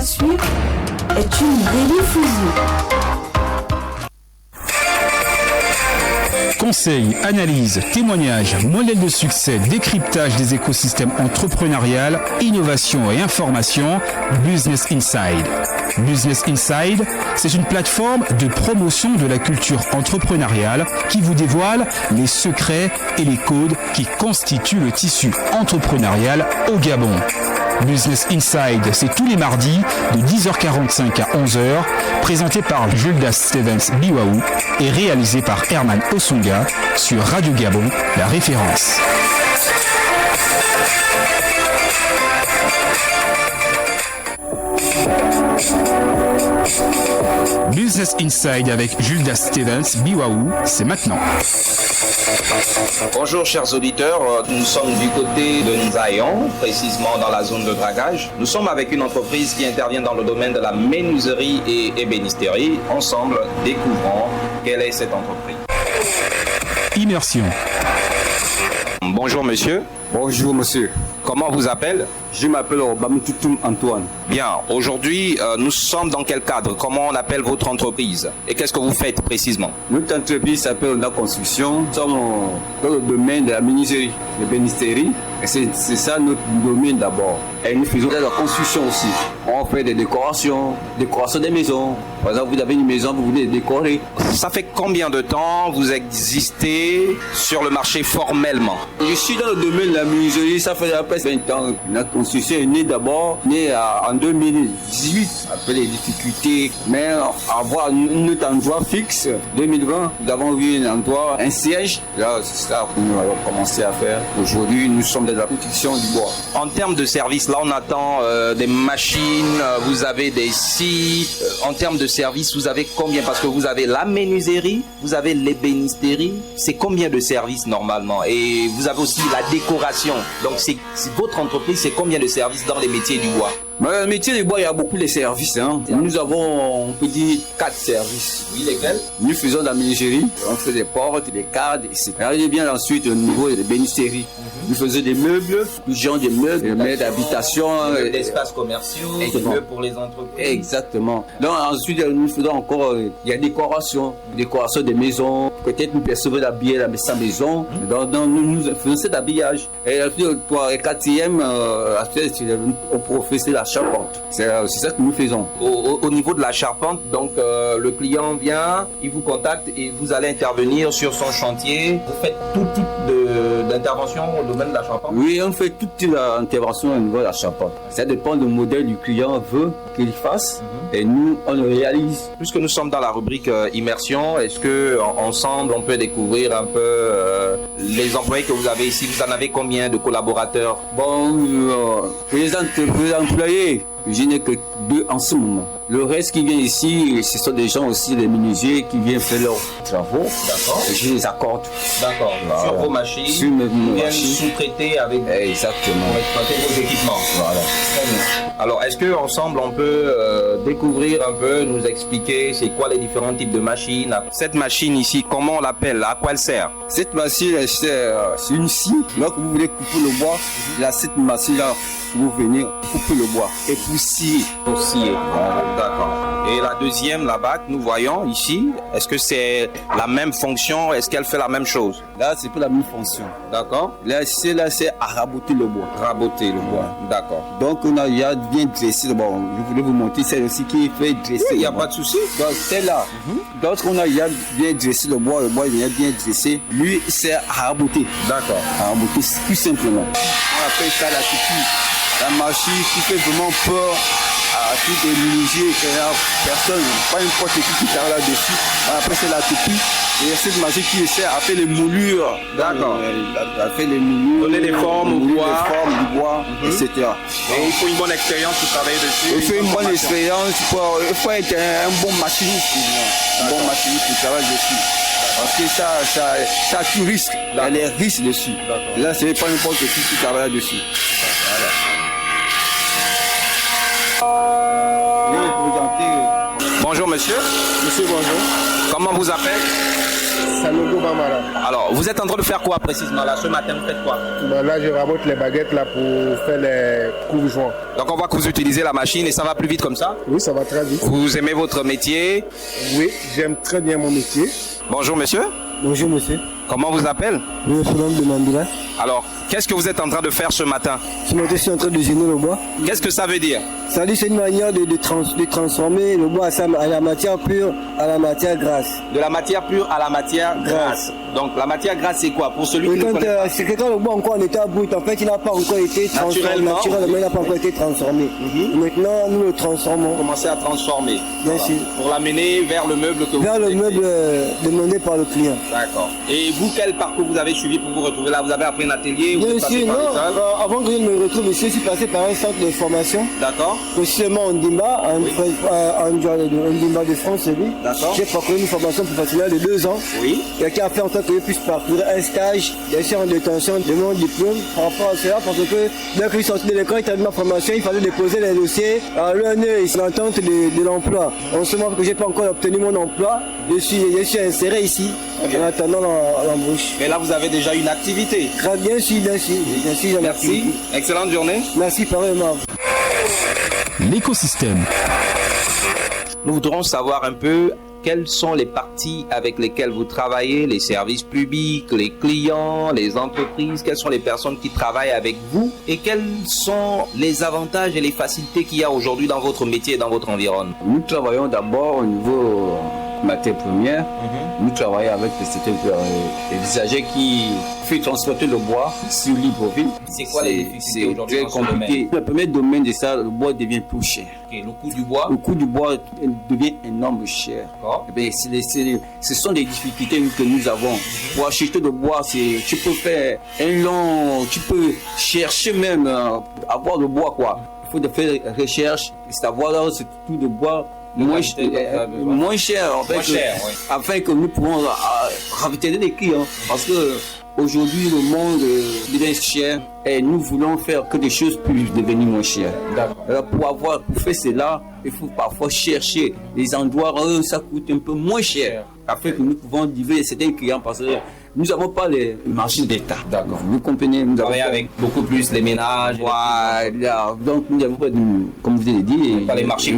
à suivre est une rediffusion. Conseils, analyses, témoignages, modèles de succès, décryptage des écosystèmes entrepreneuriaux, innovation et information, Business Inside. Business Inside, c'est une plateforme de promotion de la culture entrepreneuriale qui vous dévoile les secrets et les codes qui constituent le tissu entrepreneurial au Gabon. Business Inside, c'est tous les mardis de 10h45 à 11h, présenté par Gildas Stevens Biwaou et réalisé par Herman Osunga sur Radio Gabon, la référence. Business Inside avec Gildas Stevens Biwaou, c'est maintenant. Bonjour chers auditeurs, nous sommes du côté de Nzayon, précisément dans la zone de dragage. Nous sommes avec une entreprise qui intervient dans le domaine de la menuiserie et ébénisterie. Ensemble, découvrons quelle est cette entreprise. Immersion. Bonjour monsieur. Bonjour monsieur. Comment vous appelez? Je m'appelle Bamutoutoum Antoine. Bien, aujourd'hui, nous sommes dans quel cadre? Comment on appelle votre entreprise? Et qu'est-ce que vous faites précisément? Notre entreprise s'appelle Onda Construction. Nous sommes dans le domaine de la menuiserie, de l'ébénisterie. Et c'est ça notre domaine d'abord. Et nous faisons de la construction aussi. On fait des décorations des maisons. Par exemple, vous avez une maison, vous voulez décorer. Ça fait combien de temps vous existez sur le marché formellement? Je suis dans le domaine de la menuiserie, ça fait à peu près 20 ans. Notre construction est née en 2018, après les difficultés. Mais avoir notre endroit fixe, 2020, nous avons eu un siège. Là, c'est ça que nous avons commencé à faire. Aujourd'hui, nous sommes dans la production du bois. En termes de services, là, on attend des machines, vous avez des scies. En termes de services, vous avez combien? Parce que vous avez la menuiserie, vous avez l'ébénisterie. C'est combien de services normalement? Et vous avez aussi la décoration. Donc, c'est votre entreprise, c'est combien de services dans les métiers du bois? Dans le métier du bois, il y a beaucoup de services. Nous avons, on peut dire, 4 services. Oui, lesquels? Nous faisons de la menuiserie, on fait des portes, des cadres, etc. Regardez bien ensuite au niveau de l'ébénisterie. Nous faisons des meubles, des gens des meubles d'habitation. Des espaces commerciaux, des meubles pour les entreprises. Exactement. Donc ensuite, nous faisons encore, il y a décoration des maisons. Peut-être nous percevons d'habiller sa maison. Donc nous faisons cet habillage. Et le quatrième, on professe la charpente. C'est ça que nous faisons. Au niveau de la charpente, donc le client vient, il vous contacte et vous allez intervenir sur son chantier. Vous faites tout type d'intervention au domaine de la charpente? Oui, on fait toute l'intervention au niveau de la charpente. Ça dépend du modèle du client veut qu'il fasse et nous, on le réalise. Puisque nous sommes dans la rubrique immersion, est-ce que ensemble on peut découvrir un peu les employés que vous avez ici? Vous en avez combien de collaborateurs? Bon, les employés, je n'ai que 2 en ce moment. Le reste qui vient ici, ce sont des gens aussi, des menuisiers qui viennent faire leurs travaux. D'accord. Et je les accorde. D'accord. Voilà. Sur vos machines, sur mes viennent machines. sous-traiter avec vous. Exactement. Pour exploiter vos équipements. Voilà. Très bien. Alors, est-ce que ensemble on peut découvrir un peu, nous expliquer c'est quoi les différents types de machines? Cette machine ici, comment on l'appelle? À quoi elle sert? Cette machine, c'est une scie. Donc vous voulez couper le bois, là, cette machine-là, vous venez couper le bois et pour scier. Pour scier. D'accord. Et la deuxième, là-bas, que nous voyons ici, est-ce que c'est la même fonction? Est-ce qu'elle fait la même chose? Là, c'est pas la même fonction. D'accord. Là, c'est à raboter le bois. Raboter le bois. D'accord. Donc, on a bien dressé le bois. Je voulais vous montrer celle aussi qui fait dresser. Il n'y a pas de souci. Donc, celle-là. Donc, on a bien dressé le bois vient bien dressé. Lui, c'est à raboter. D'accord. À raboter, tout simplement. On appelle ça la toupie. La machine qui fait vraiment peur à tous les menuisiers, personne, pas n'importe qui travaille là-dessus. On appelle ça la toupie. Et cette machine qui essaie à faire les moulures. D'accord. À faire les moulures. Donner des formes au bois. Des formes du bois, etc. Et il faut une bonne expérience pour travailler dessus. Il faut une bonne expérience. Il faut être un bon machiniste. Un bon machiniste qui travaille dessus. Parce que ça a tout risque. Il y a les risques dessus. Là, ce n'est pas n'importe qui travaille dessus. Voilà. Bonjour monsieur. Monsieur, bonjour. Comment vous appelez? Sanogo Bamara. Alors, vous êtes en train de faire quoi précisément là? Ce matin, vous faites quoi? Là, je rabote les baguettes là pour faire les coups-joints. Donc on voit que vous utilisez la machine et ça va plus vite comme ça? Oui, ça va très vite. Vous aimez votre métier? Oui, j'aime très bien mon métier. Bonjour monsieur. Bonjour monsieur. Comment vous appelez? Je me prénomme de Mandela. Alors, qu'est-ce que vous êtes en train de faire ce matin? Ce matin, je suis en train de gêner le bois. Qu'est-ce que ça veut dire? Ça dit c'est une manière de transformer le bois à la matière pure, à la matière grasse. De la matière pure à la matière grasse. Donc la matière grasse c'est quoi? Pour celui qui ne connaît pas. C'est que quand le bois encore en état brut, en fait il n'a pas encore été transformé. Naturellement, il n'a pas encore été transformé. Maintenant, nous le transformons. Commencez à transformer. Bien sûr. Pour l'amener vers le meuble que vous vers le meuble demandé par le client. D'accord. Et vous, quel parcours vous avez suivi pour vous retrouver là? Vous avez appris un atelier? Bien sûr, non. Avant que je ne me retrouve ici, je suis passé par un centre de formation. D'accord. Précisément en Dimba, en Dimba de France, oui. D'accord. J'ai parcouru une formation professionnelle de 2 ans. Oui. Qui a fait en sorte que je puisse parcourir un stage, bien sûr en détention de mon diplôme par rapport à cela, parce que dès que je suis sorti de l'école, il terminé ma formation, il fallait déposer les dossiers à l'ONE, l'entente de l'emploi. En ce moment que je n'ai pas encore obtenu mon emploi, je suis inséré ici, en attendant l'embauche. Mais là, vous avez déjà une activité. Bien sûr, Merci. Excellente journée. Merci, pareillement. L'écosystème. Nous voudrons savoir un peu quelles sont les parties avec lesquelles vous travaillez, les services publics, les clients, les entreprises, quelles sont les personnes qui travaillent avec vous et quels sont les avantages et les facilités qu'il y a aujourd'hui dans votre métier et dans votre environnement. Nous travaillons d'abord au niveau matière première. Nous travaillons avec des usagers qui font transporter le bois sur Libreville. C'est quoi les difficultés aujourd'hui très dans ce compliqué. domaine? Le premier domaine de ça, le bois devient plus cher. Okay, le coût du bois. Le coût du bois devient énorme cher. Eh bien, ce sont des difficultés que nous avons. Pour acheter le bois, tu peux faire un long, tu peux chercher même avoir le bois quoi. Il faut faire des recherches, savoir là c'est tout de bois. Moins cher, en fait, afin que nous pouvons ravitailler les clients. Parce que aujourd'hui, le monde devient cher et nous voulons faire que des choses puissent devenir moins chères. Alors pour faire cela, il faut parfois chercher les endroits où ça coûte un peu moins cher, afin que nous pouvons livrer certains clients parce que nous n'avons pas les marchés d'État. D'accord. Vous comprenez, nous avons avec beaucoup plus les ménages. Voilà. Donc nous n'avons pas, comme vous avez dit, pas les marchés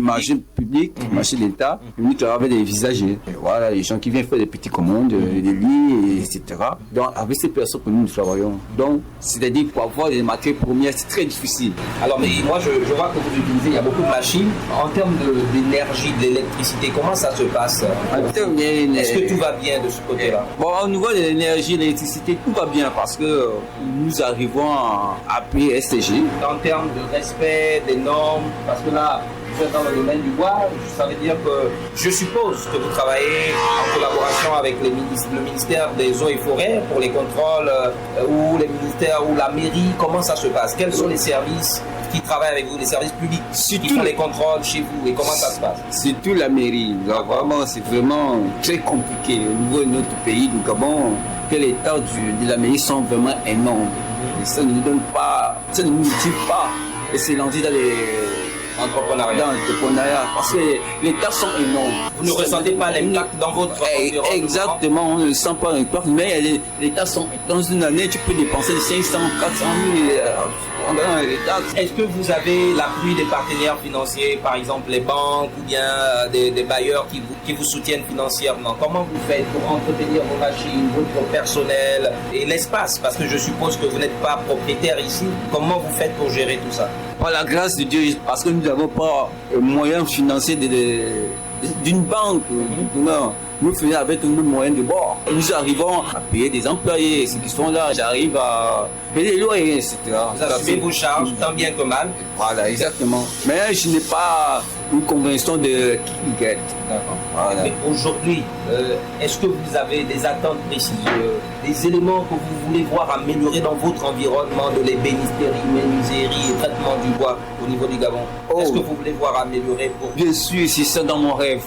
publics, les marchés d'État. Nous travaillons avec des usagers. Voilà, les gens qui viennent faire des petites commandes, des lits, etc. Donc avec ces personnes que nous travaillons. Donc c'est-à-dire pour avoir des matières premières, c'est très difficile. Alors mais moi je vois que vous utilisez, il y a beaucoup de machines. En termes d'énergie, d'électricité, comment ça se passe? Est-ce que tout va bien de ce côté-là? Bon, au niveau de l'énergie, l'électricité, tout va bien parce que nous arrivons à payer STG. En termes de respect des normes, parce que là, vous êtes dans le domaine du bois, ça veut dire que je suppose que vous travaillez en collaboration avec le ministère des Eaux et Forêts pour les contrôles ou les ministères ou la mairie. Comment ça se passe? Quels sont les services qui travaillent avec vous, les services publics qui font les contrôles chez vous et comment ça se passe? Surtout la mairie. Donc, vraiment, c'est vraiment très compliqué. Au niveau de notre pays, du Gabon, que les tâches de la mairie sont vraiment énormes. Et ça ne nous donne pas, ça ne nous motive pas. Et c'est lancé dans les entrepreneuriat parce que les tâches sont énormes. Vous ne ressentez pas l'impact dans votre environnement? Exactement, on ne sent pas l'impact, mais les tâches sont dans une année, tu peux dépenser 500, 400 000 Est-ce que vous avez l'appui des partenaires financiers, par exemple les banques ou bien des bailleurs qui vous soutiennent financièrement? Comment vous faites pour entretenir vos machines, votre personnel et l'espace? Parce que je suppose que vous n'êtes pas propriétaire ici. Comment vous faites pour gérer tout ça? Par la grâce de Dieu, parce que nous n'avons pas moyen financier d'une banque. Non. Nous faisons avec nos moyens de bord. Nous arrivons à payer des employés, ceux qui sont là, j'arrive à payer les loyers, etc. Vous assumez vos charges tant bien que mal. Voilà, exactement. Mais je n'ai pas une convention de Kickgate. D'accord. Voilà. Mais aujourd'hui, est-ce que vous avez des attentes précises, des éléments que vous voulez voir améliorer dans votre environnement, de l'ébénisterie, menuiserie et traitement du bois? au niveau du Gabon. Est-ce que vous voulez voir améliorer pour... Bien sûr, c'est ça dans mon rêve.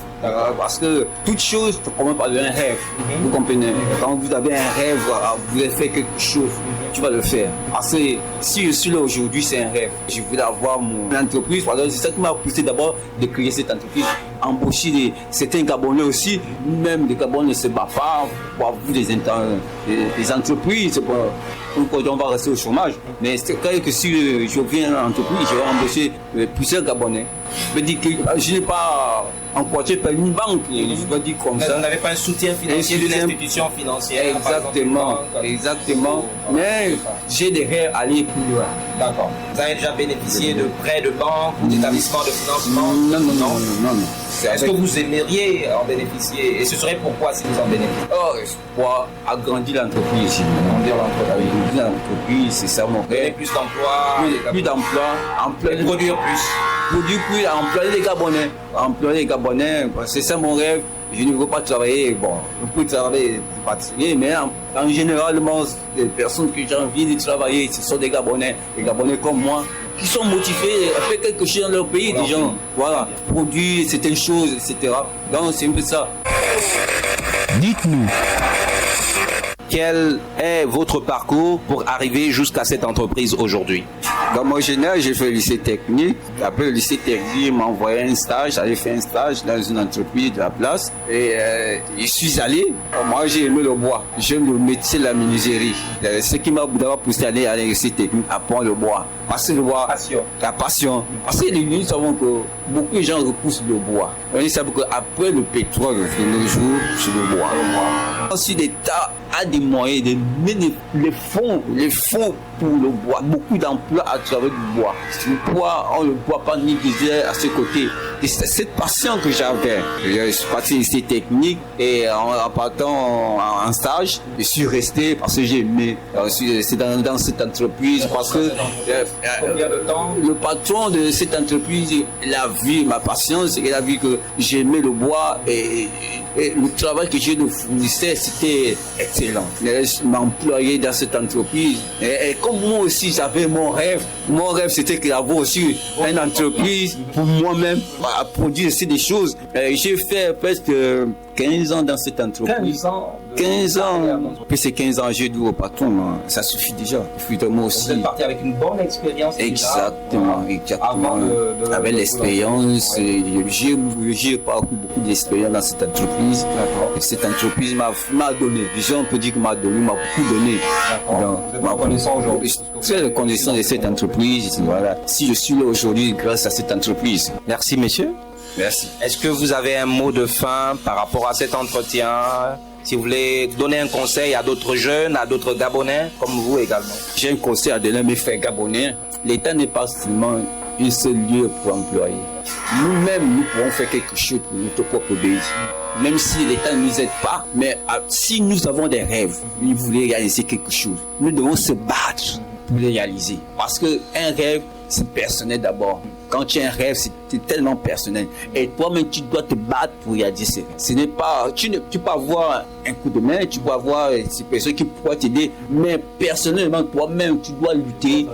Parce que toute chose commence par un rêve. Vous comprenez? Quand vous avez un rêve, vous voulez faire quelque chose, tu vas le faire. Parce que si je suis là aujourd'hui, c'est un rêve. Je voulais avoir mon entreprise. C'est ça qui m'a poussé d'abord de créer cette entreprise. Embaucher certains Gabonais aussi. Même les Gabonais ne se battent pas pour avoir des entreprises. On va rester au chômage. Mais c'est clair que si je viens à l'entreprise, je vais embaucher plusieurs Gabonais. Je veux dire que je n'ai pas emprunté par une banque, je dois dire comme ça. Vous n'avez pas un soutien financier d'une institution financière. Exactement. Mais j'ai des rêves à aller plus loin. D'accord. Vous avez déjà bénéficié de prêts de banque ou d'établissements de financement? Non. Est-ce que vous aimeriez en bénéficier? Et ce serait pourquoi si vous en bénéficiez? Pour agrandir l'entreprise. Agrandir l'entreprise, c'est ça mon rêve. Plus d'emplois. Plus d'emplois. Produire plus. Produire plus, employer les Gabonais. C'est ça mon rêve. Je ne veux pas travailler, je peux travailler particulier, mais en général, les personnes que j'ai envie de travailler, ce sont des Gabonais comme moi, qui sont motivés à faire quelque chose dans leur pays, des gens, voilà, produire certaines choses, etc. Donc c'est un peu ça. Dites-nous, quel est votre parcours pour arriver jusqu'à cette entreprise aujourd'hui? Dans mon général, j'ai fait le lycée technique. Après le lycée technique, m'a envoyé un stage. J'allais faire un stage dans une entreprise de la place. Et je suis allé. Moi, j'ai aimé le bois. J'aime le métier de la menuiserie. Ce qui m'a d'abord poussé à aller à l'université technique, apprendre le bois. Parce que le bois, la passion. Parce que nous savons que beaucoup de gens repoussent le bois. On sait qu'après le pétrole, de nos jours, c'est le bois. Ensuite, l'État a des moyens de mener les fonds pour le bois. Beaucoup d'emplois à travers du bois. Le bois, on ne le voit pas négliger à ses côtés. Et c'est cette passion que j'avais. Je suis parti lycée technique et en partant en stage, je suis resté parce que j'ai aimé. C'est dans cette entreprise parce que le patron de cette entreprise, il a vu ma passion, il a vu que j'aimais le bois et le travail que je nous fournissais, c'était excellent. Il m'a employé dans cette entreprise. Et comme moi aussi, j'avais mon rêve. Mon rêve, c'était d'avoir aussi une entreprise pour moi-même, à produire aussi des choses. J'ai fait presque 15 ans dans cette entreprise. 15 ans. Puis ces 15 ans, j'ai dit au patron, ça suffit déjà. Moi aussi. Vous êtes parti avec une bonne expérience. Exactement. Avec l'expérience, j'ai parcouru beaucoup d'expérience dans cette entreprise. Et cette entreprise m'a donné. Déjà, on peut dire que m'a beaucoup donné. Vous êtes reconnaissant aujourd'hui? Je suis reconnaissant de cette entreprise. Voilà. Si je suis là aujourd'hui grâce à cette entreprise. Merci, monsieur. Merci. Est-ce que vous avez un mot de fin par rapport à cet entretien? Si vous voulez donner un conseil à d'autres jeunes, à d'autres Gabonais, comme vous également. J'ai un conseil à donner à mes frères Gabonais. L'État n'est pas seulement un seul lieu pour employer. Nous-mêmes, nous pouvons faire quelque chose pour notre propre pays. Même si l'État ne nous aide pas, mais si nous avons des rêves, nous voulons réaliser quelque chose, nous devons se battre pour les réaliser. Parce qu'un rêve, c'est personnel d'abord. Quand tu as un rêve, c'est tellement personnel. Et toi-même, tu dois te battre pour réaliser. Ce n'est pas, tu peux avoir un coup de main, tu peux avoir ces personnes qui pourraient t'aider, mais personnellement, toi-même, tu dois lutter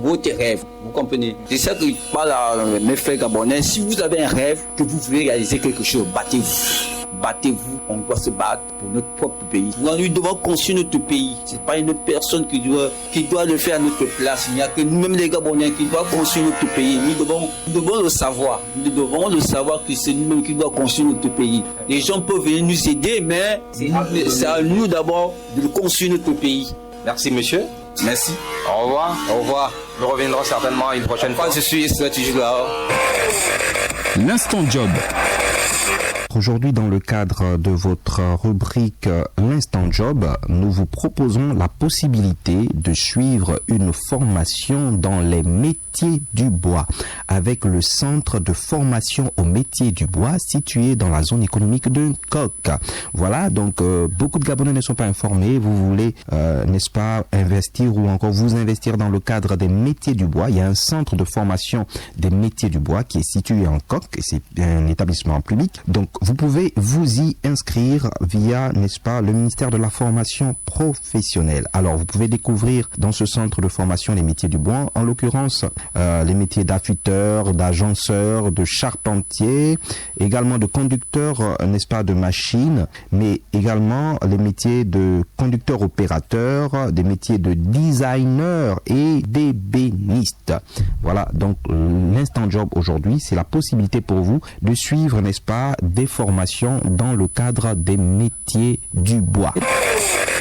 pour tes rêves. Vous comprenez? C'est ça que je parle à mes frères gabonais. Si vous avez un rêve, que vous voulez réaliser quelque chose, battez-vous. Battez-vous, on doit se battre pour notre propre pays. Nous devons construire notre pays. Ce n'est pas une autre personne qui doit le faire à notre place. Il n'y a que nous-mêmes les Gabonais qui doivent construire notre pays. Nous devons le savoir. Nous devons le savoir que c'est nous-mêmes qui devons construire notre pays. Les gens peuvent venir nous aider, mais c'est à nous d'abord de construire notre pays. Merci, monsieur. Merci. Au revoir. Au revoir. Nous reviendrons certainement une prochaine fois. Je suis toujours là. l'instant job. Aujourd'hui, dans le cadre de votre rubrique L'Instant Job, nous vous proposons la possibilité de suivre une formation dans les métiers du bois avec le centre de formation aux métiers du bois situé dans la zone économique de Coq. Voilà, donc beaucoup de Gabonais ne sont pas informés. Vous voulez, n'est-ce pas, investir ou encore vous investir dans le cadre des métiers du bois. Il y a un centre de formation des métiers du bois qui est situé en Coq et c'est un établissement public. Donc, vous pouvez vous y inscrire via, n'est-ce pas, le ministère de la formation professionnelle. Alors, vous pouvez découvrir dans ce centre de formation les métiers du bois, en l'occurrence les métiers d'affûteur, d'agenceur, de charpentier, également de conducteur, n'est-ce pas, de machine, mais également les métiers de conducteur-opérateur, des métiers de designer et d'ébéniste. Voilà, donc l'instant job aujourd'hui, c'est la possibilité pour vous de suivre, n'est-ce pas, des formations dans le cadre des métiers du bois.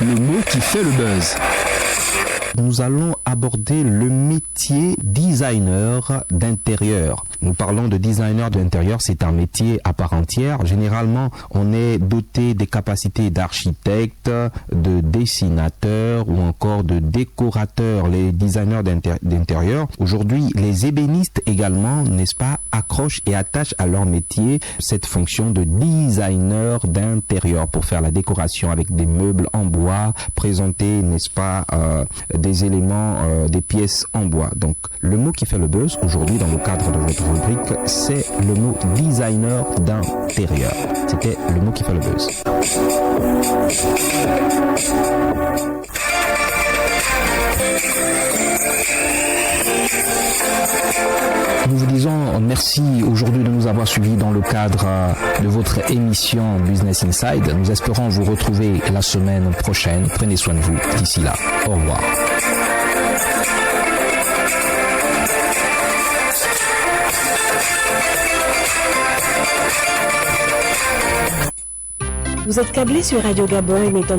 Le mot qui fait le buzz. Nous allons aborder le métier designer d'intérieur. Nous parlons de designer d'intérieur, c'est un métier à part entière. Généralement, on est doté des capacités d'architecte, de dessinateur ou encore de décorateur, les designers d'intérieur. Aujourd'hui, les ébénistes également, n'est-ce pas, accrochent et attachent à leur métier cette fonction de designer d'intérieur pour faire la décoration avec des meubles en bois, présenter, n'est-ce pas, des éléments, des pièces en bois. Donc, le mot qui fait le buzz aujourd'hui dans le cadre de votre rubrique, c'est le mot designer d'intérieur. C'était le mot qui fait le buzz. Nous vous disons merci aujourd'hui de nous avoir suivis dans le cadre de votre émission Business Inside. Nous espérons vous retrouver la semaine prochaine. Prenez soin de vous. D'ici là, au revoir. Vous êtes câblé sur Radio Gabon émettant